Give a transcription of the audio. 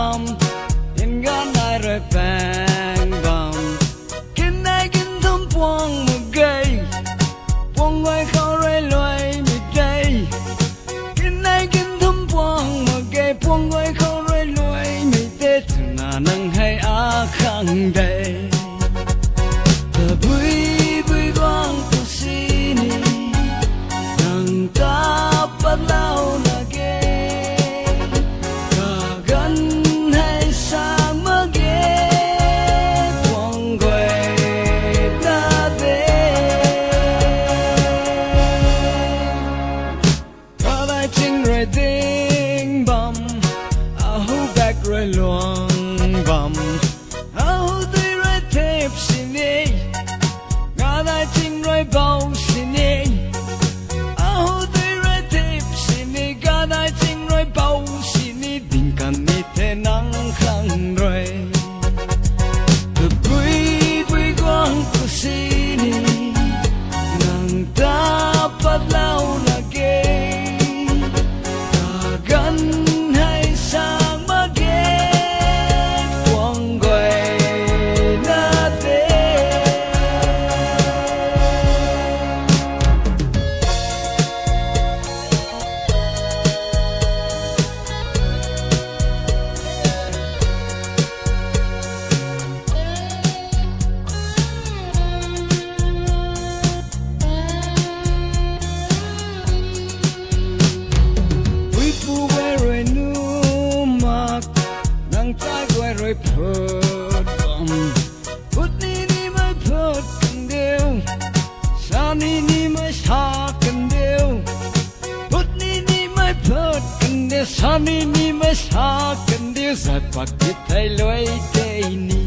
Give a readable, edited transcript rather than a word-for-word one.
bom in gan ai rồi bang bom kinh ai kinh thum buông một cây buông ngoài khâu rồi loài mi đây kinh ai kinh thum buông một cây buông ngoài khâu rồi loài mi tết na nang hay a khang đây the bui bui quang tu sini nang ta bắt lao na ke cả gần hay xa mơ ghé buông quay ta về có đại chính rồi tiếng bom áo bạc rồi luồng bom áo tươi rồi thép xin đi có đại chính rồi bao xin đi áo tươi rồi thép xin đi có đại chính rồi bao xin đi tình cảm như thế nắng khăng rồi từ bụi bụi quang của xin đi nàng ta bắt lao là ghê cả gần hay xa mà ghé quăng quay na tê bụi phu quay rồi nu mặc nàng trai quay rồi phớt bom phút ni mới phớt cần đều sa ni mới sa cần đều phút ni mới phớt cần đều sa ni mới sa cần đều giật bạc biết thay lối tây ni